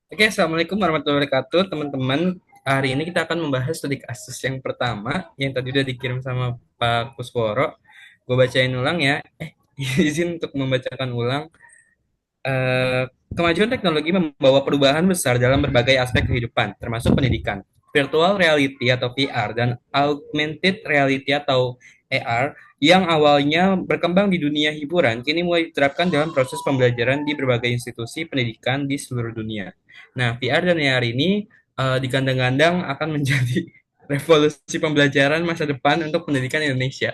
Oke, Assalamualaikum warahmatullahi wabarakatuh, teman-teman. Hari ini kita akan membahas studi kasus yang pertama, yang tadi udah dikirim sama Pak Kusworo. Gue bacain ulang ya. Izin untuk membacakan ulang. Eh, Kemajuan teknologi membawa perubahan besar dalam berbagai aspek kehidupan, termasuk pendidikan. Virtual reality atau VR dan augmented reality atau AR yang awalnya berkembang di dunia hiburan, kini mulai diterapkan dalam proses pembelajaran di berbagai institusi pendidikan di seluruh dunia. Nah, VR dan AR ini digandang-gandang akan menjadi revolusi pembelajaran masa depan untuk pendidikan Indonesia.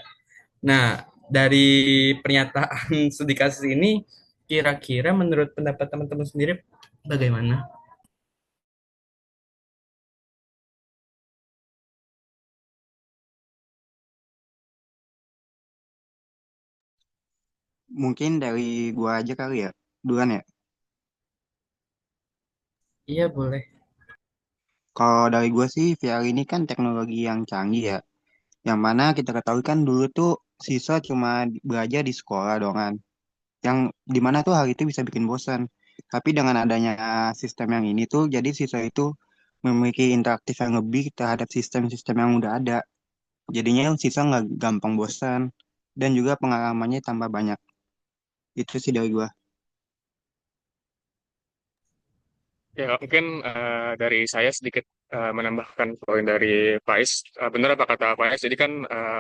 Nah, dari pernyataan studi kasus ini, kira-kira menurut pendapat teman-teman sendiri bagaimana? Mungkin dari gua aja kali ya, duluan ya. Iya, boleh. Kalau dari gua sih, VR ini kan teknologi yang canggih ya. Yang mana kita ketahui kan dulu tuh siswa cuma belajar di sekolah doang kan. Yang dimana tuh hal itu bisa bikin bosan. Tapi dengan adanya sistem yang ini tuh, jadi siswa itu memiliki interaktif yang lebih terhadap sistem-sistem yang udah ada. Jadinya siswa nggak gampang bosan dan juga pengalamannya tambah banyak. Itu sih dari gua. Ya, mungkin dari saya sedikit menambahkan poin dari Faiz. Benar apa kata Faiz, jadi kan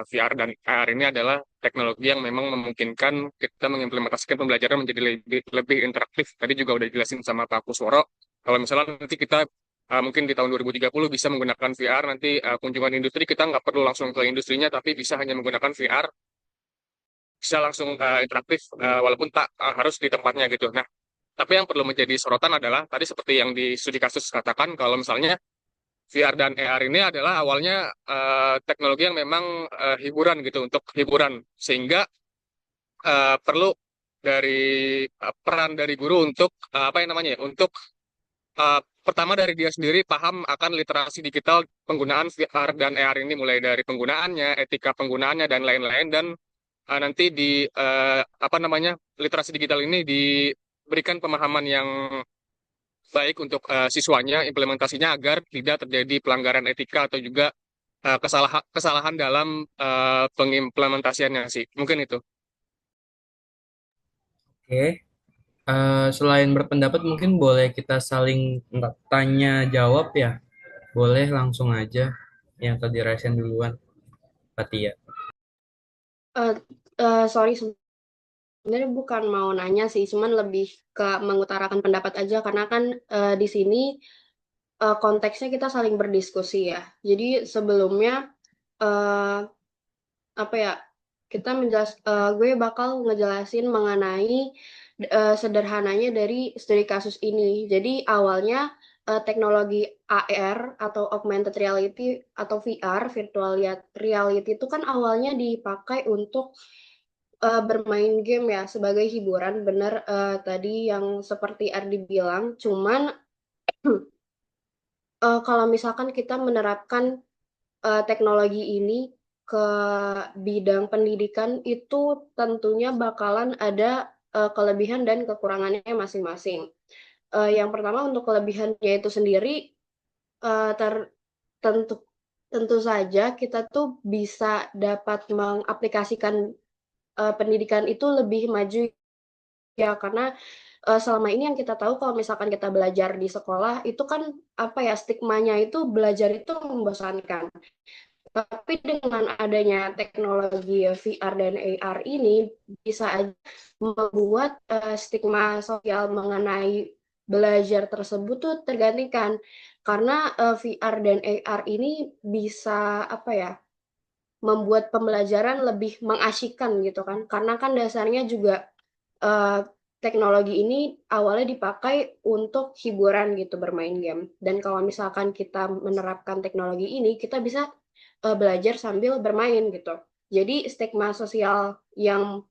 VR dan AR ini adalah teknologi yang memang memungkinkan kita mengimplementasikan pembelajaran menjadi lebih interaktif. Tadi juga udah dijelasin sama Pak Kusworo. Kalau misalnya nanti kita mungkin di tahun 2030 bisa menggunakan VR, nanti kunjungan industri kita nggak perlu langsung ke industrinya, tapi bisa hanya menggunakan VR, bisa langsung interaktif, walaupun tak harus di tempatnya gitu. Nah, tapi yang perlu menjadi sorotan adalah tadi seperti yang di studi kasus katakan kalau misalnya VR dan AR ini adalah awalnya teknologi yang memang hiburan gitu untuk hiburan sehingga perlu dari peran dari guru untuk apa yang namanya ya untuk pertama dari dia sendiri paham akan literasi digital penggunaan VR dan AR ini mulai dari penggunaannya, etika penggunaannya dan lain-lain dan nanti di apa namanya literasi digital ini diberikan pemahaman yang baik untuk siswanya, implementasinya agar tidak terjadi pelanggaran etika atau juga kesalahan kesalahan dalam pengimplementasiannya sih. Mungkin itu. Oke. Selain berpendapat, mungkin boleh kita saling tanya jawab ya. Boleh langsung aja yang tadi Resen duluan, Fatia. Eh, sorry, sebenarnya bukan mau nanya sih, cuman lebih ke mengutarakan pendapat aja karena kan di sini konteksnya kita saling berdiskusi ya. Jadi sebelumnya eh, apa ya? Gue bakal ngejelasin mengenai sederhananya dari studi kasus ini. Jadi awalnya teknologi AR atau augmented reality atau VR, virtual reality itu kan awalnya dipakai untuk bermain game ya sebagai hiburan, bener tadi yang seperti Ardi bilang, cuman kalau misalkan kita menerapkan teknologi ini ke bidang pendidikan itu tentunya bakalan ada kelebihan dan kekurangannya masing-masing. Yang pertama untuk kelebihannya itu sendiri eh, ter- tentu tentu saja kita tuh bisa dapat mengaplikasikan pendidikan itu lebih maju ya karena selama ini yang kita tahu kalau misalkan kita belajar di sekolah itu kan apa ya stigmanya itu belajar itu membosankan. Tapi dengan adanya teknologi VR dan AR ini bisa aja membuat stigma sosial mengenai belajar tersebut tuh tergantikan karena VR dan AR ini bisa apa ya membuat pembelajaran lebih mengasyikkan gitu kan karena kan dasarnya juga eh, teknologi ini awalnya dipakai untuk hiburan gitu bermain game dan kalau misalkan kita menerapkan teknologi ini kita bisa belajar sambil bermain gitu. Jadi stigma sosial yang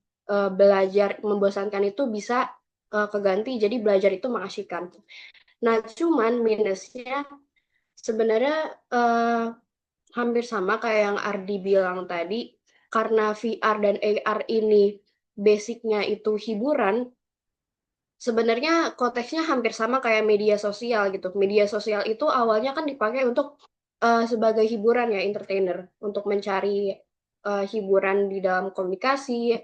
belajar membosankan itu bisa keganti jadi belajar itu mengasyikkan. Nah, cuman minusnya sebenarnya hampir sama kayak yang Ardi bilang tadi karena VR dan AR ini basicnya itu hiburan, sebenarnya konteksnya hampir sama kayak media sosial gitu. Media sosial itu awalnya kan dipakai untuk sebagai hiburan ya, entertainer, untuk mencari hiburan di dalam komunikasi,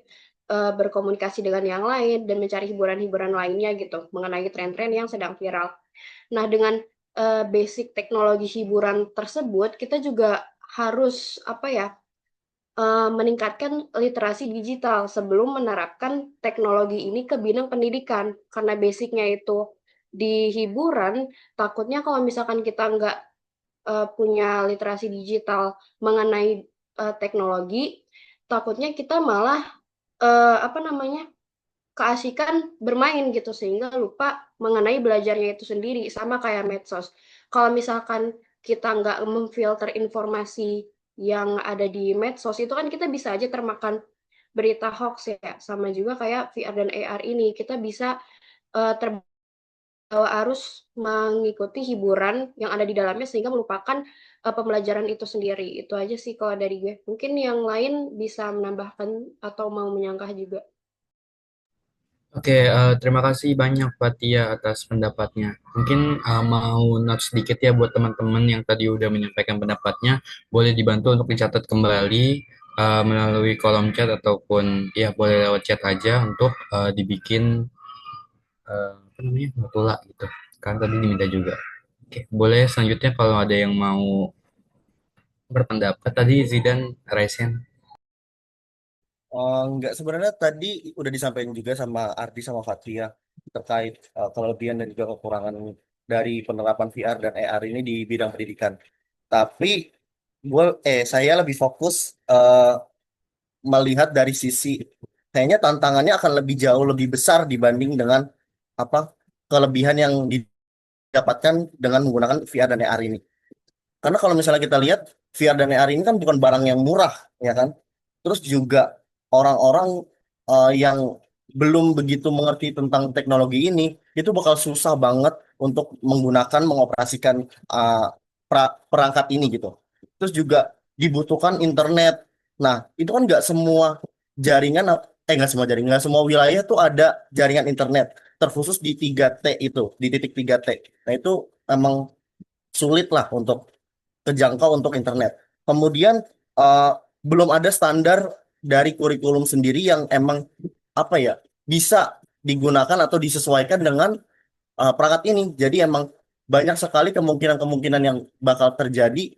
berkomunikasi dengan yang lain, dan mencari hiburan-hiburan lainnya gitu, mengenai tren-tren yang sedang viral. Nah, dengan basic teknologi hiburan tersebut, kita juga harus apa ya, meningkatkan literasi digital sebelum menerapkan teknologi ini ke bidang pendidikan. Karena basicnya itu di hiburan, takutnya kalau misalkan kita nggak punya literasi digital mengenai teknologi, takutnya kita malah apa namanya, keasikan bermain gitu sehingga lupa mengenai belajarnya itu sendiri, sama kayak medsos. Kalau misalkan kita nggak memfilter informasi yang ada di medsos itu kan kita bisa aja termakan berita hoax ya, sama juga kayak VR dan AR ini kita bisa terbawa arus mengikuti hiburan yang ada di dalamnya sehingga melupakan pembelajaran itu sendiri. Itu aja sih kalau dari gue. Mungkin yang lain bisa menambahkan atau mau menyanggah juga. Oke, terima kasih banyak Fatia atas pendapatnya. Mungkin mau note sedikit ya buat teman-teman yang tadi udah menyampaikan pendapatnya, boleh dibantu untuk dicatat kembali melalui kolom chat ataupun ya boleh lewat chat aja untuk dibikin apa namanya notula gitu. Kan tadi diminta juga. Oke, boleh selanjutnya kalau ada yang mau berpendapat tadi Zidan Raisen. Enggak, sebenarnya tadi udah disampaikan juga sama Ardi sama Fatria terkait kelebihan dan juga kekurangan dari penerapan VR dan AR ini di bidang pendidikan. Tapi saya lebih fokus melihat dari sisi kayaknya tantangannya akan lebih jauh lebih besar dibanding dengan apa kelebihan yang didapatkan dengan menggunakan VR dan AR ini. Karena kalau misalnya kita lihat VR dan AR ini kan bukan barang yang murah, ya kan? Terus juga orang-orang yang belum begitu mengerti tentang teknologi ini, itu bakal susah banget untuk menggunakan, mengoperasikan uh, perangkat ini gitu. Terus juga dibutuhkan internet. Nah, itu kan nggak semua jaringan, nggak semua jaringan, nggak semua wilayah tuh ada jaringan internet. Terkhusus di 3T itu, di titik 3T. Nah, itu emang sulit lah untuk kejangkau untuk internet. Kemudian eh, belum ada standar dari kurikulum sendiri yang emang apa ya bisa digunakan atau disesuaikan dengan perangkat ini. Jadi emang banyak sekali kemungkinan-kemungkinan yang bakal terjadi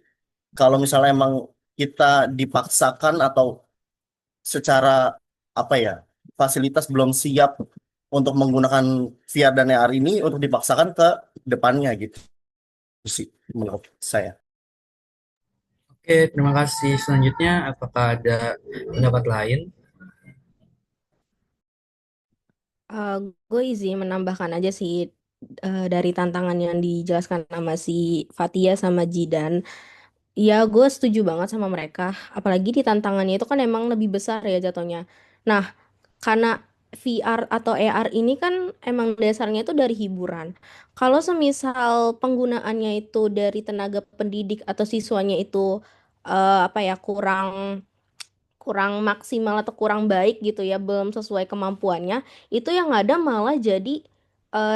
kalau misalnya emang kita dipaksakan atau secara apa ya fasilitas belum siap untuk menggunakan VR dan AR ini untuk dipaksakan ke depannya gitu sih menurut saya. Oke, terima kasih. Selanjutnya, apakah ada pendapat lain? Eh, gue izin menambahkan aja sih dari tantangan yang dijelaskan sama si Fatia sama Jidan. Ya, gue setuju banget sama mereka. Apalagi di tantangannya itu kan emang lebih besar ya jatuhnya. Nah, karena VR atau AR ini kan emang dasarnya itu dari hiburan. Kalau semisal penggunaannya itu dari tenaga pendidik atau siswanya itu apa ya kurang kurang maksimal atau kurang baik gitu ya, belum sesuai kemampuannya, itu yang ada malah jadi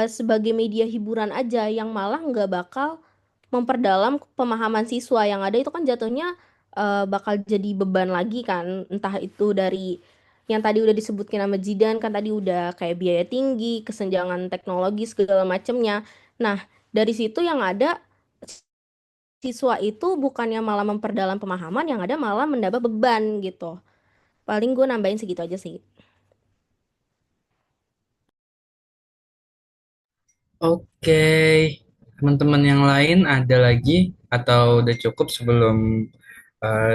sebagai media hiburan aja yang malah nggak bakal memperdalam pemahaman siswa. Yang ada itu kan jatuhnya bakal jadi beban lagi kan, entah itu dari yang tadi udah disebutkan sama Jidan kan tadi udah kayak biaya tinggi, kesenjangan teknologi segala macemnya. Nah, dari situ yang ada siswa itu bukannya malah memperdalam pemahaman, yang ada malah menambah beban gitu. Paling gue nambahin segitu aja sih. Oke, teman-teman yang lain ada lagi atau udah cukup sebelum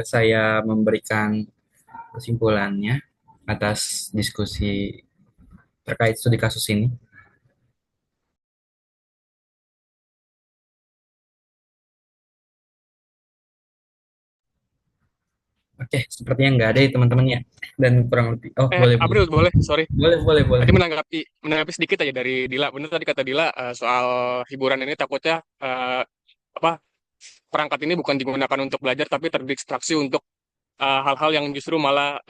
saya memberikan kesimpulannya atas diskusi terkait studi kasus ini? Oke, sepertinya nggak ada ya teman-teman ya. Dan kurang lebih, oh boleh boleh April boleh, sorry. boleh boleh boleh. Tadi menanggapi sedikit aja dari Dila. Benar tadi kata Dila soal hiburan ini takutnya apa perangkat ini bukan digunakan untuk belajar tapi terdistraksi untuk hal-hal yang justru malah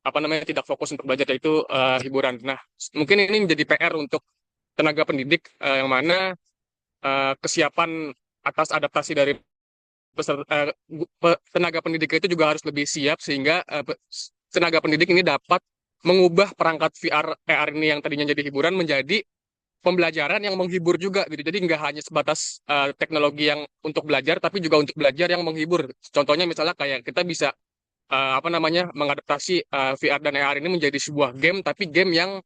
apa namanya tidak fokus untuk belajar yaitu hiburan. Nah, mungkin ini menjadi PR untuk tenaga pendidik yang mana kesiapan atas adaptasi dari tenaga pendidik itu juga harus lebih siap sehingga tenaga pendidik ini dapat mengubah perangkat VR AR ini yang tadinya jadi hiburan menjadi pembelajaran yang menghibur juga gitu. Jadi nggak hanya sebatas teknologi yang untuk belajar, tapi juga untuk belajar yang menghibur. Contohnya misalnya kayak kita bisa apa namanya mengadaptasi VR dan AR ini menjadi sebuah game, tapi game yang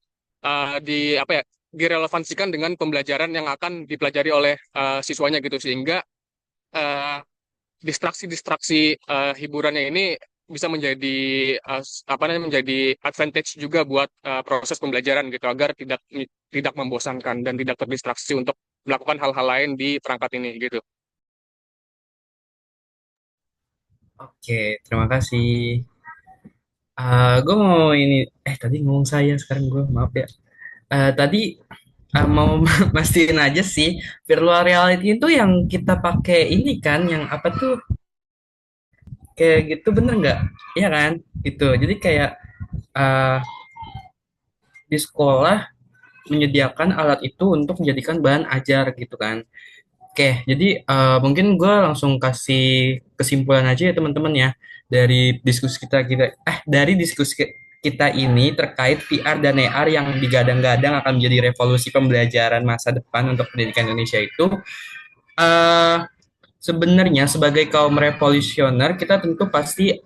di apa ya direlevansikan dengan pembelajaran yang akan dipelajari oleh siswanya gitu sehingga eh, distraksi-distraksi hiburannya ini bisa menjadi apa namanya menjadi advantage juga buat proses pembelajaran gitu agar tidak membosankan dan tidak terdistraksi untuk melakukan hal-hal lain di perangkat ini gitu. Oke, terima kasih. Gue mau ini, tadi ngomong saya, sekarang gue maaf ya. Tadi mau mastiin aja sih, virtual reality itu yang kita pakai ini kan, yang apa tuh, kayak gitu bener nggak? Iya kan? Gitu. Jadi kayak uh, di sekolah menyediakan alat itu untuk menjadikan bahan ajar gitu kan. Oke, jadi mungkin gue langsung kasih kesimpulan aja ya teman-teman ya dari diskusi kita ini terkait VR dan AR yang digadang-gadang akan menjadi revolusi pembelajaran masa depan untuk pendidikan Indonesia itu. eh Sebenarnya sebagai kaum revolusioner kita tentu pasti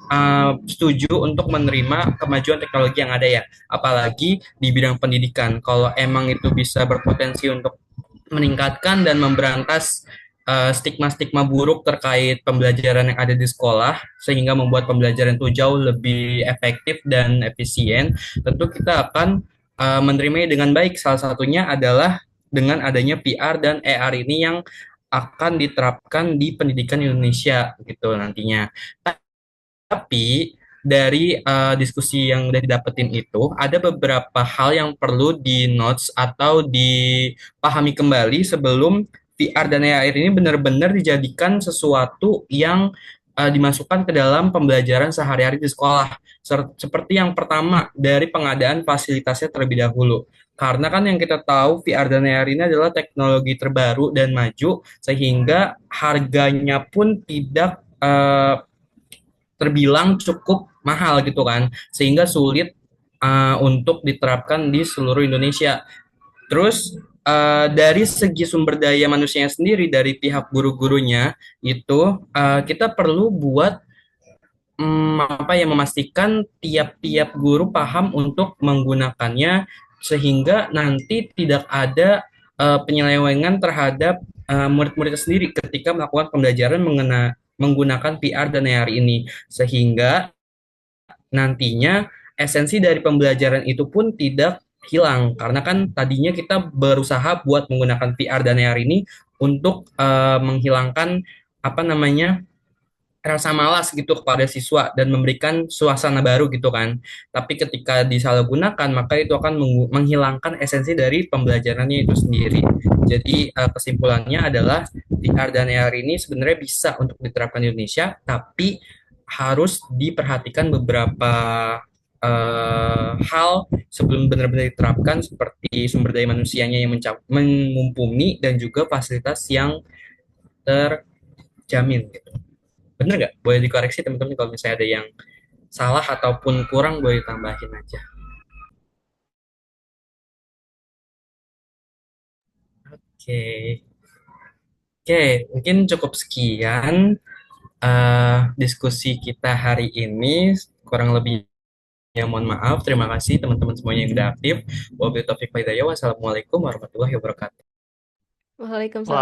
setuju untuk menerima kemajuan teknologi yang ada ya, apalagi di bidang pendidikan. Kalau emang itu bisa berpotensi untuk meningkatkan dan memberantas stigma-stigma buruk terkait pembelajaran yang ada di sekolah sehingga membuat pembelajaran itu jauh lebih efektif dan efisien, tentu kita akan menerimanya dengan baik. Salah satunya adalah dengan adanya VR dan AR ini yang akan diterapkan di pendidikan Indonesia gitu nantinya. Tapi dari diskusi yang udah didapetin itu, ada beberapa hal yang perlu di notes atau dipahami kembali sebelum VR dan AR ini benar-benar dijadikan sesuatu yang dimasukkan ke dalam pembelajaran sehari-hari di sekolah. Seperti yang pertama, dari pengadaan fasilitasnya terlebih dahulu. Karena kan yang kita tahu VR dan AR ini adalah teknologi terbaru dan maju, sehingga harganya pun tidak terbilang cukup mahal gitu kan, sehingga sulit untuk diterapkan di seluruh Indonesia. Terus dari segi sumber daya manusianya sendiri dari pihak guru-gurunya itu kita perlu buat apa ya memastikan tiap-tiap guru paham untuk menggunakannya sehingga nanti tidak ada penyelewengan terhadap murid-murid sendiri ketika melakukan pembelajaran menggunakan VR dan AR ini sehingga nantinya esensi dari pembelajaran itu pun tidak hilang karena kan tadinya kita berusaha buat menggunakan VR dan AR ini untuk menghilangkan apa namanya rasa malas gitu kepada siswa dan memberikan suasana baru gitu kan. Tapi ketika disalahgunakan maka itu akan menghilangkan esensi dari pembelajarannya itu sendiri. Jadi kesimpulannya adalah VR dan AR ini sebenarnya bisa untuk diterapkan di Indonesia, tapi harus diperhatikan beberapa hal sebelum benar-benar diterapkan seperti sumber daya manusianya yang mumpuni dan juga fasilitas yang terjamin gitu. Bener nggak? Boleh dikoreksi teman-teman kalau misalnya ada yang salah ataupun kurang boleh tambahin aja. Oke, oke, mungkin cukup sekian diskusi kita hari ini. Kurang lebihnya mohon maaf. Terima kasih teman-teman semuanya yang sudah aktif. Wabillahi taufiq wal hidayah. Wassalamualaikum warahmatullahi wabarakatuh. Waalaikumsalam.